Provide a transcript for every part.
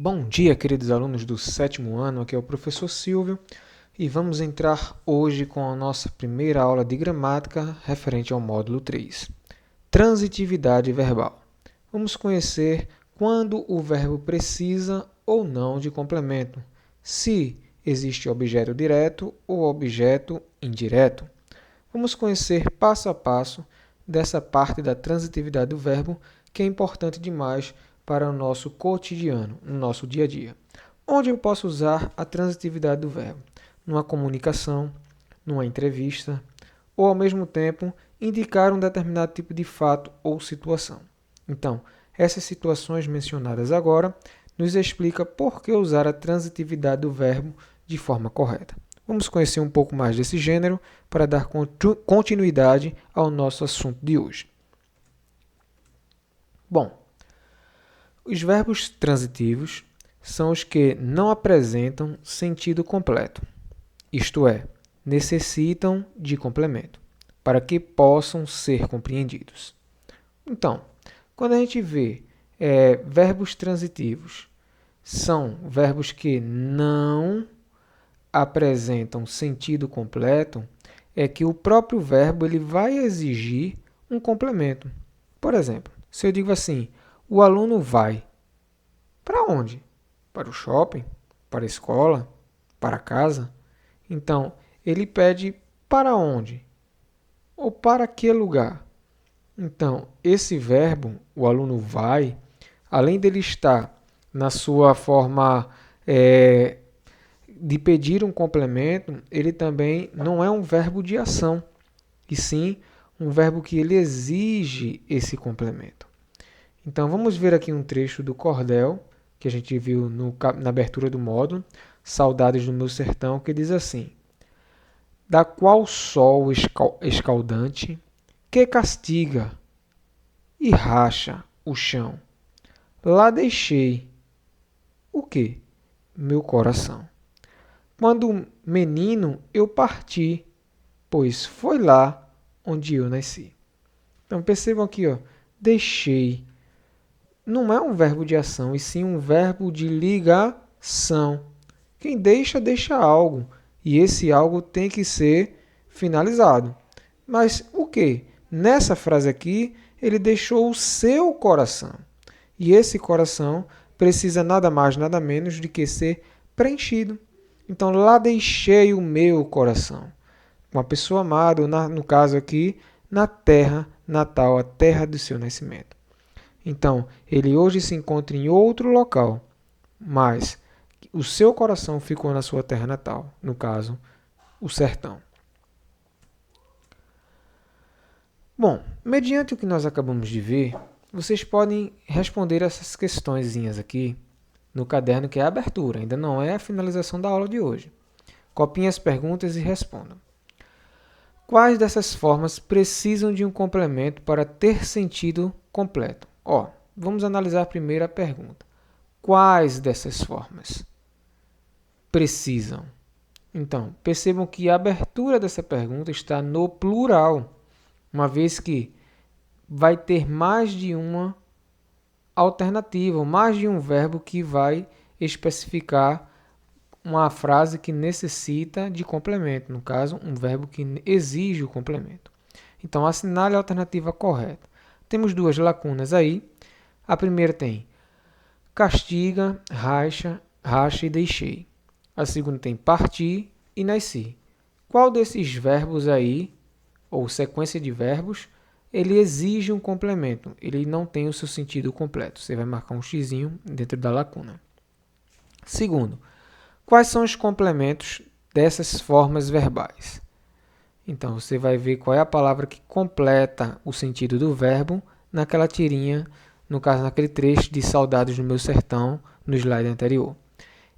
Bom dia, queridos alunos do sétimo ano, aqui é o professor Silvio e vamos entrar hoje com a nossa primeira aula de gramática referente ao módulo 3, transitividade verbal. Vamos conhecer quando o verbo precisa ou não de complemento, se existe objeto direto ou objeto indireto. Vamos conhecer passo a passo dessa parte da transitividade do verbo que é importante demais para o nosso cotidiano, no nosso dia a dia. Onde eu posso usar a transitividade do verbo? Numa comunicação, numa entrevista, ou ao mesmo tempo indicar um determinado tipo de fato ou situação. Então, essas situações mencionadas agora nos explica por que usar a transitividade do verbo de forma correta. Vamos conhecer um pouco mais desse gênero para dar continuidade ao nosso assunto de hoje. Bom, os verbos transitivos são os que não apresentam sentido completo, isto é, necessitam de complemento, para que possam ser compreendidos. Então, quando a gente vê verbos transitivos, são verbos que não apresentam sentido completo, é que o próprio verbo ele vai exigir um complemento. Por exemplo, se eu digo assim, o aluno vai para onde? Para o shopping? Para a escola? Para casa? Então, ele pede para onde? Ou para que lugar? Então, esse verbo, o aluno vai, além dele estar na sua forma de pedir um complemento, ele também não é um verbo de ação, e sim um verbo que ele exige esse complemento. Então, vamos ver aqui um trecho do cordel, que a gente viu na abertura do módulo, Saudades do Meu Sertão, que diz assim: da qual sol escaldante que castiga e racha o chão, lá deixei o quê? Meu coração. Quando menino eu parti, pois foi lá onde eu nasci. Então percebam aqui, deixei. Não é um verbo de ação, e sim um verbo de ligação. Quem deixa, deixa algo. E esse algo tem que ser finalizado. Mas o que? Nessa frase aqui, ele deixou o seu coração. E esse coração precisa nada mais, nada menos do que ser preenchido. Então, lá deixei o meu coração. Uma pessoa amada, ou no caso aqui, na terra natal, a terra do seu nascimento. Então, ele hoje se encontra em outro local, mas o seu coração ficou na sua terra natal, no caso, o sertão. Bom, mediante o que nós acabamos de ver, vocês podem responder essas questõezinhas aqui no caderno que é a abertura, ainda não é a finalização da aula de hoje. Copiem as perguntas e respondam. Quais dessas formas precisam de um complemento para ter sentido completo? Vamos analisar primeiro a pergunta. Quais dessas formas precisam? Então, percebam que a abertura dessa pergunta está no plural, uma vez que vai ter mais de uma alternativa, mais de um verbo que vai especificar uma frase que necessita de complemento, no caso, um verbo que exige o complemento. Então, assinale a alternativa correta. Temos duas lacunas aí. A primeira tem castiga, racha e deixei. A segunda tem parti e nasci. Qual desses verbos aí, ou sequência de verbos, ele exige um complemento? Ele não tem o seu sentido completo. Você vai marcar um xizinho dentro da lacuna. Segundo, quais são os complementos dessas formas verbais? Então, você vai ver qual é a palavra que completa o sentido do verbo naquela tirinha, no caso, naquele trecho de Saudades do Meu Sertão, no slide anterior.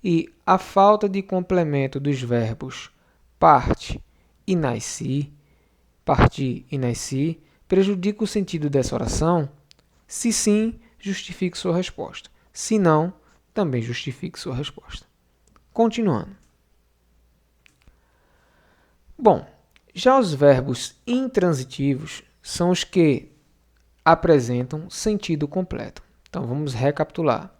E a falta de complemento dos verbos partir e nasci prejudica o sentido dessa oração? Se sim, justifique sua resposta. Se não, também justifique sua resposta. Continuando. Bom, já os verbos intransitivos são os que apresentam sentido completo. Então, vamos recapitular.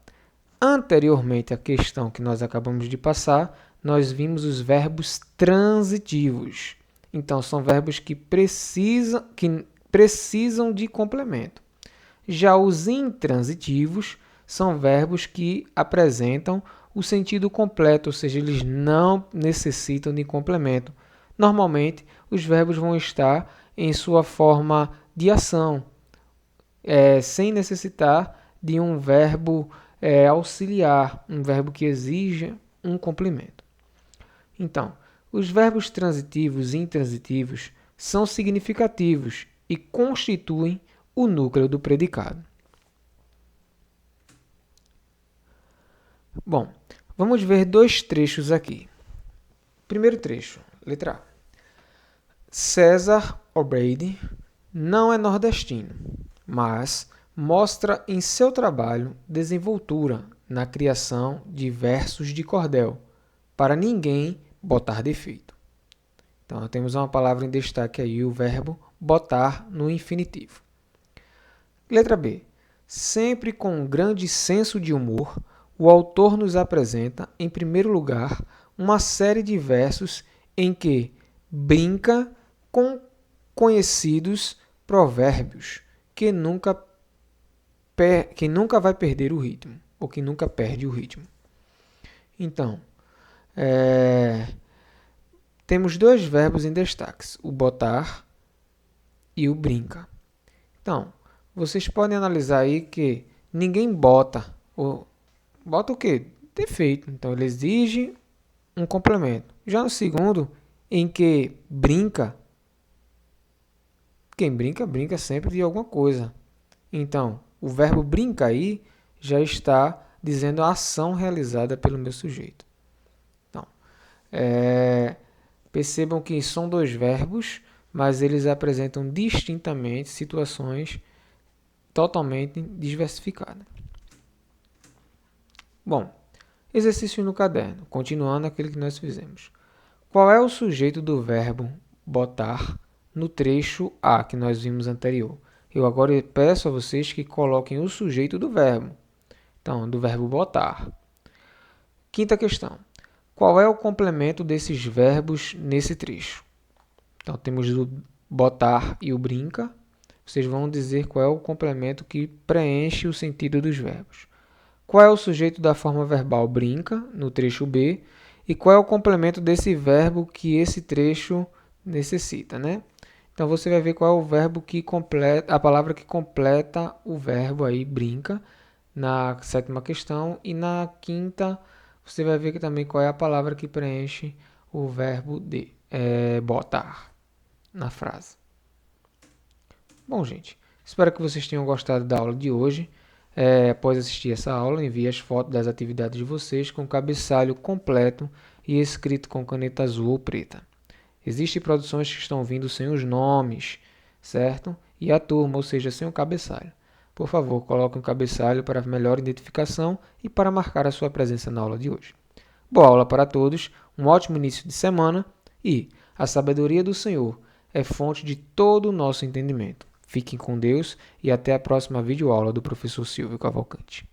Anteriormente à questão que nós acabamos de passar, nós vimos os verbos transitivos. Então, são verbos que precisam de complemento. Já os intransitivos são verbos que apresentam o sentido completo, ou seja, eles não necessitam de complemento. Normalmente, os verbos vão estar em sua forma de ação, sem necessitar de um verbo auxiliar, um verbo que exija um complemento. Então, os verbos transitivos e intransitivos são significativos e constituem o núcleo do predicado. Bom, vamos ver dois trechos aqui. Primeiro trecho, letra A. César O'Brady não é nordestino, mas mostra em seu trabalho desenvoltura na criação de versos de cordel, para ninguém botar defeito. Então, temos uma palavra em destaque aí, o verbo botar no infinitivo. Letra B. Sempre com um grande senso de humor, o autor nos apresenta, em primeiro lugar, uma série de versos em que brinca com conhecidos provérbios que nunca vai perder o ritmo, ou que nunca perde o ritmo. Então, temos dois verbos em destaque, o botar e o brinca. Então, vocês podem analisar aí que ninguém bota o quê? Defeito. Então, ele exige um complemento. Já no segundo, em que brinca, quem brinca, brinca sempre de alguma coisa. Então, o verbo brinca aí já está dizendo a ação realizada pelo meu sujeito. Então, percebam que são dois verbos, mas eles apresentam distintamente situações totalmente diversificadas. Bom, exercício no caderno, continuando aquele que nós fizemos. Qual é o sujeito do verbo botar no trecho A que nós vimos anterior? Eu agora peço a vocês que coloquem o sujeito do verbo. Então, do verbo botar. Quinta questão. Qual é o complemento desses verbos nesse trecho? Então, temos o botar e o brinca. Vocês vão dizer qual é o complemento que preenche o sentido dos verbos. Qual é o sujeito da forma verbal brinca, no trecho B? E qual é o complemento desse verbo que esse trecho necessita, né? Então, você vai ver qual é o verbo que completa, a palavra que completa o verbo aí, brinca, na sétima questão. E na quinta, você vai ver que também qual é a palavra que preenche o verbo de botar na frase. Bom, gente, espero que vocês tenham gostado da aula de hoje. Após assistir essa aula, envie as fotos das atividades de vocês com cabeçalho completo e escrito com caneta azul ou preta. Existem produções que estão vindo sem os nomes, certo? E a turma, ou seja, sem o cabeçalho. Por favor, coloque um cabeçalho para melhor identificação e para marcar a sua presença na aula de hoje. Boa aula para todos, um ótimo início de semana e a sabedoria do Senhor é fonte de todo o nosso entendimento. Fiquem com Deus e até a próxima videoaula do professor Silvio Cavalcante.